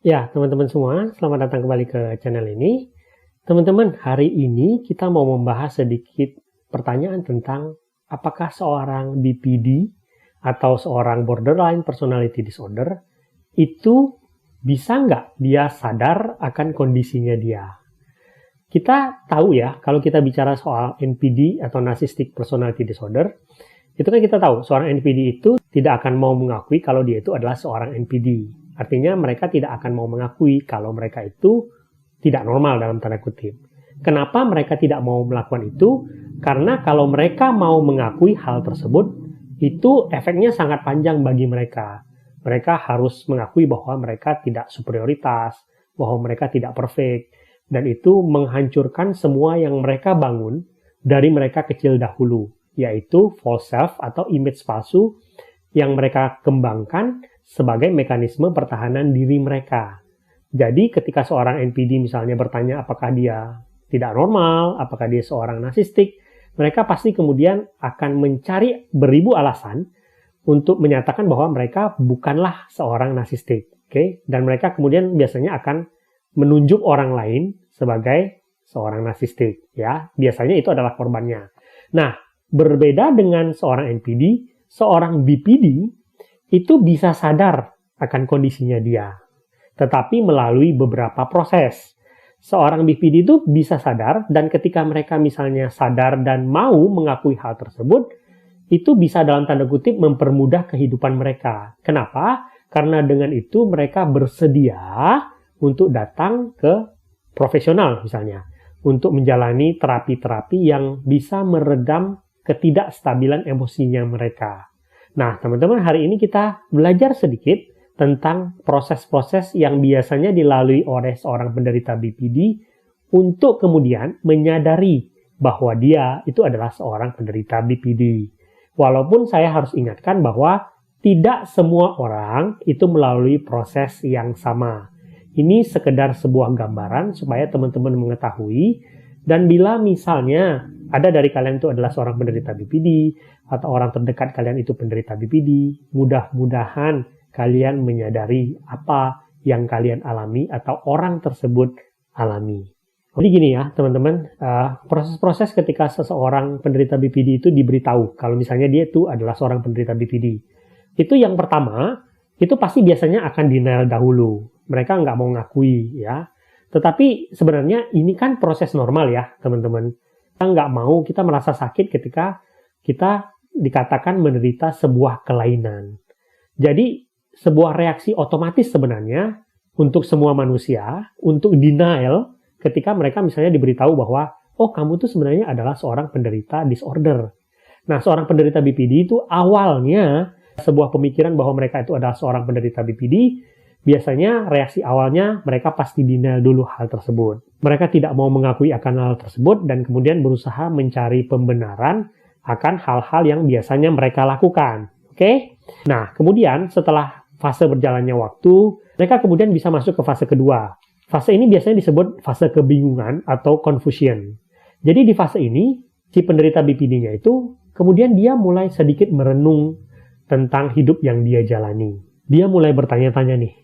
Ya, teman-teman semua, selamat datang kembali ke channel ini. Teman-teman, hari ini kita mau membahas sedikit pertanyaan tentang apakah seorang BPD atau seorang borderline personality disorder itu bisa nggak dia sadar akan kondisinya dia. Kita tahu ya, kalau kita bicara soal NPD atau Narcissistic Personality Disorder, itu kan kita tahu seorang NPD itu tidak akan mau mengakui kalau dia itu adalah seorang NPD. Artinya mereka tidak akan mau mengakui kalau mereka itu tidak normal dalam tanda kutip. Kenapa mereka tidak mau melakukan itu? Karena kalau mereka mau mengakui hal tersebut, itu efeknya sangat panjang bagi mereka. Mereka harus mengakui bahwa mereka tidak superioritas, bahwa mereka tidak perfect, dan itu menghancurkan semua yang mereka bangun dari mereka kecil dahulu, yaitu false self atau image palsu yang mereka kembangkan sebagai mekanisme pertahanan diri mereka. Jadi ketika seorang NPD misalnya bertanya apakah dia tidak normal, apakah dia seorang narsistik, mereka pasti kemudian akan mencari beribu alasan untuk menyatakan bahwa mereka bukanlah seorang narsistik. Okay? Dan mereka kemudian biasanya akan menunjuk orang lain sebagai seorang narsistik. Ya, biasanya itu adalah korbannya. Nah, berbeda dengan seorang NPD, seorang BPD itu bisa sadar akan kondisinya dia, tetapi melalui beberapa proses. Seorang BPD itu bisa sadar, dan ketika mereka misalnya sadar dan mau mengakui hal tersebut, itu bisa dalam tanda kutip mempermudah kehidupan mereka. Kenapa? Karena dengan itu mereka bersedia untuk datang ke profesional misalnya, untuk menjalani terapi-terapi yang bisa meredam ketidakstabilan emosinya mereka. Nah, teman-teman, hari ini kita belajar sedikit tentang proses-proses yang biasanya dilalui oleh seorang penderita BPD untuk kemudian menyadari bahwa dia itu adalah seorang penderita BPD. Walaupun saya harus ingatkan bahwa tidak semua orang itu melalui proses yang sama. Ini sekedar sebuah gambaran supaya teman-teman mengetahui, dan bila misalnya ada dari kalian itu adalah seorang penderita BPD, atau orang terdekat kalian itu penderita BPD, mudah-mudahan kalian menyadari apa yang kalian alami atau orang tersebut alami. Jadi gini ya teman-teman, proses-proses ketika seseorang penderita BPD itu diberitahu kalau misalnya dia itu adalah seorang penderita BPD. Itu yang pertama, itu pasti biasanya akan denial dahulu. Mereka nggak mau ngakui ya. Tetapi sebenarnya ini kan proses normal ya teman-teman. Kita nggak mau, kita merasa sakit ketika kita dikatakan menderita sebuah kelainan. Jadi sebuah reaksi otomatis sebenarnya untuk semua manusia untuk denial ketika mereka misalnya diberitahu bahwa oh kamu tuh sebenarnya adalah seorang penderita disorder. Nah, seorang penderita BPD itu awalnya sebuah pemikiran bahwa mereka itu adalah seorang penderita BPD, biasanya reaksi awalnya mereka pasti denial dulu hal tersebut. Mereka tidak mau mengakui akan hal tersebut dan kemudian berusaha mencari pembenaran akan hal-hal yang biasanya mereka lakukan. Oke? Nah, kemudian setelah fase berjalannya waktu, mereka kemudian bisa masuk ke fase kedua. Fase ini biasanya disebut fase kebingungan atau confusion. Jadi di fase ini, si penderita BPD-nya itu kemudian dia mulai sedikit merenung tentang hidup yang dia jalani. Dia mulai bertanya-tanya nih,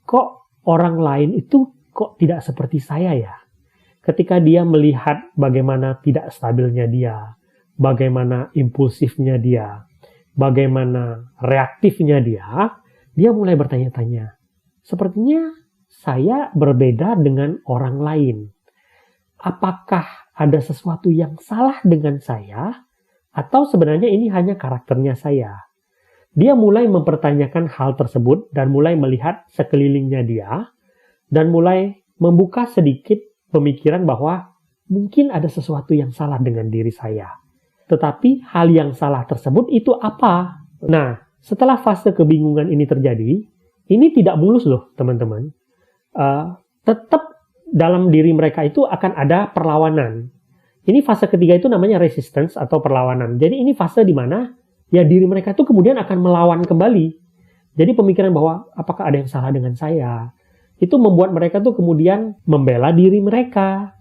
kok orang lain itu kok tidak seperti saya ya? Ketika dia melihat bagaimana tidak stabilnya dia, bagaimana impulsifnya dia, bagaimana reaktifnya dia mulai bertanya-tanya. Sepertinya saya berbeda dengan orang lain. Apakah ada sesuatu yang salah dengan saya? Atau sebenarnya ini hanya karakternya saya? Dia mulai mempertanyakan hal tersebut dan mulai melihat sekelilingnya dia dan mulai membuka sedikit pemikiran bahwa mungkin ada sesuatu yang salah dengan diri saya. Tetapi hal yang salah tersebut itu apa? Nah, setelah fase kebingungan ini terjadi, ini tidak mulus loh teman-teman. Tetap dalam diri mereka itu akan ada perlawanan. Ini fase ketiga itu namanya resistance atau perlawanan. Jadi ini fase di mana ya diri mereka itu kemudian akan melawan kembali. Jadi pemikiran bahwa apakah ada yang salah dengan saya, itu membuat mereka tuh kemudian membela diri mereka.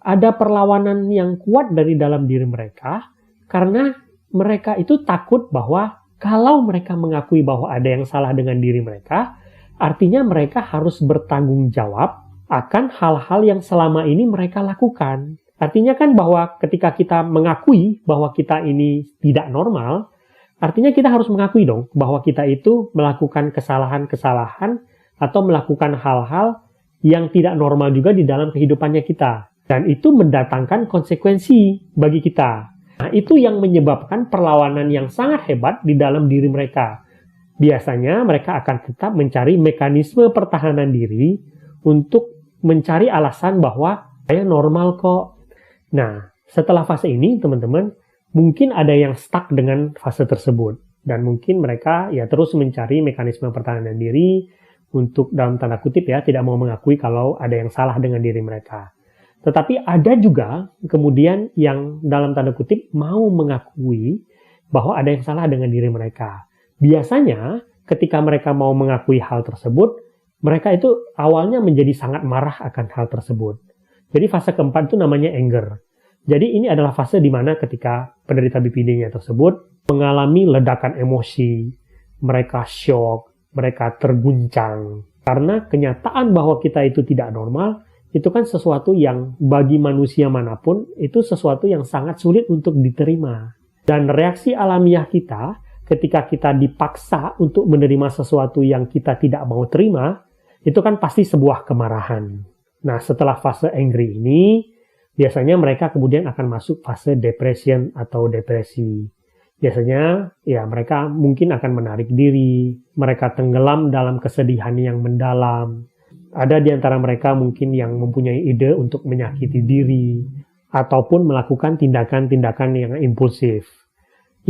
Ada perlawanan yang kuat dari dalam diri mereka karena mereka itu takut bahwa kalau mereka mengakui bahwa ada yang salah dengan diri mereka, artinya mereka harus bertanggung jawab akan hal-hal yang selama ini mereka lakukan. Artinya kan bahwa ketika kita mengakui bahwa kita ini tidak normal, artinya kita harus mengakui dong bahwa kita itu melakukan kesalahan-kesalahan atau melakukan hal-hal yang tidak normal juga di dalam kehidupannya kita. Dan itu mendatangkan konsekuensi bagi kita. Nah, itu yang menyebabkan perlawanan yang sangat hebat di dalam diri mereka. Biasanya mereka akan tetap mencari mekanisme pertahanan diri untuk mencari alasan bahwa saya normal kok. Nah, setelah fase ini, teman-teman, mungkin ada yang stuck dengan fase tersebut. Dan mungkin mereka ya terus mencari mekanisme pertahanan diri untuk dalam tanda kutip ya, tidak mau mengakui kalau ada yang salah dengan diri mereka. Tetapi ada juga kemudian yang dalam tanda kutip mau mengakui bahwa ada yang salah dengan diri mereka. Biasanya ketika mereka mau mengakui hal tersebut, mereka itu awalnya menjadi sangat marah akan hal tersebut. Jadi fase keempat itu namanya anger. Jadi ini adalah fase di mana ketika penderita BPD-nya tersebut mengalami ledakan emosi, mereka shock, mereka terguncang. Karena kenyataan bahwa kita itu tidak normal, itu kan sesuatu yang bagi manusia manapun, itu sesuatu yang sangat sulit untuk diterima. Dan reaksi alamiah kita, ketika kita dipaksa untuk menerima sesuatu yang kita tidak mau terima, itu kan pasti sebuah kemarahan. Nah, setelah fase angry ini, biasanya mereka kemudian akan masuk fase depression atau depresi. Biasanya, ya mereka mungkin akan menarik diri, mereka tenggelam dalam kesedihan yang mendalam. Ada di antara mereka mungkin yang mempunyai ide untuk menyakiti diri, ataupun melakukan tindakan-tindakan yang impulsif.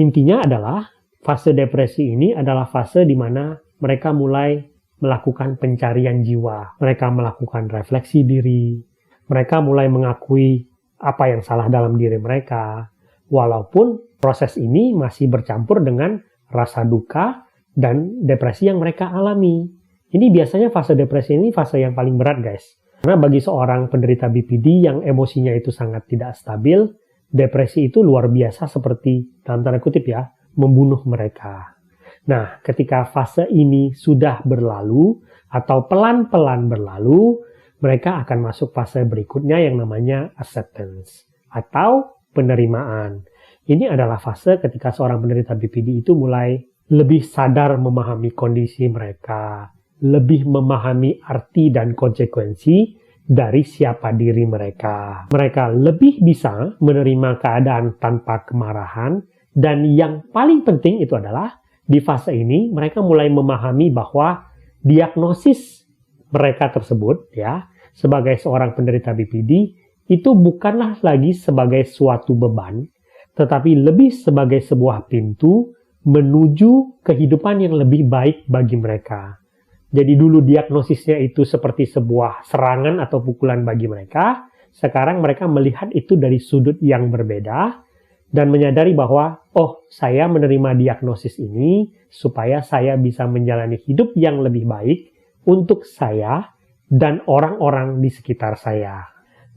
Intinya adalah, fase depresi ini adalah fase di mana mereka mulai melakukan pencarian jiwa. Mereka melakukan refleksi diri. Mereka mulai mengakui apa yang salah dalam diri mereka. Walaupun proses ini masih bercampur dengan rasa duka dan depresi yang mereka alami. Ini biasanya fase depresi ini fase yang paling berat, guys. Karena bagi seorang penderita BPD yang emosinya itu sangat tidak stabil, depresi itu luar biasa seperti, dalam tanda kutip ya, membunuh mereka. Nah, ketika fase ini sudah berlalu atau pelan-pelan berlalu, mereka akan masuk fase berikutnya yang namanya acceptance atau penerimaan. Ini adalah fase ketika seorang penderita BPD itu mulai lebih sadar memahami kondisi mereka, lebih memahami arti dan konsekuensi dari siapa diri mereka. Mereka lebih bisa menerima keadaan tanpa kemarahan, dan yang paling penting itu adalah di fase ini mereka mulai memahami bahwa diagnosis mereka tersebut ya sebagai seorang penderita BPD itu bukanlah lagi sebagai suatu beban, tetapi lebih sebagai sebuah pintu menuju kehidupan yang lebih baik bagi mereka. Jadi dulu diagnosisnya itu seperti sebuah serangan atau pukulan bagi mereka, sekarang mereka melihat itu dari sudut yang berbeda, dan menyadari bahwa, oh, saya menerima diagnosis ini supaya saya bisa menjalani hidup yang lebih baik untuk saya dan orang-orang di sekitar saya.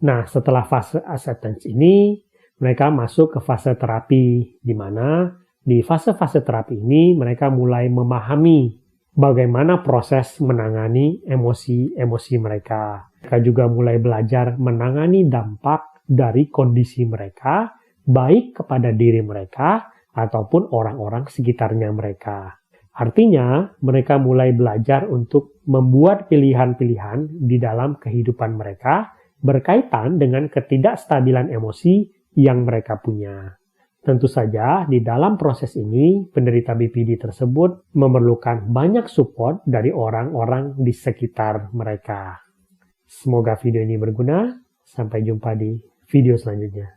Nah, setelah fase acceptance ini, mereka masuk ke fase terapi, di mana di fase-fase terapi ini mereka mulai memahami bagaimana proses menangani emosi-emosi mereka. Mereka juga mulai belajar menangani dampak dari kondisi mereka, baik kepada diri mereka ataupun orang-orang sekitarnya mereka. Artinya, mereka mulai belajar untuk membuat pilihan-pilihan di dalam kehidupan mereka berkaitan dengan ketidakstabilan emosi yang mereka punya. Tentu saja, di dalam proses ini, penderita BPD tersebut memerlukan banyak support dari orang-orang di sekitar mereka. Semoga video ini berguna. Sampai jumpa di video selanjutnya.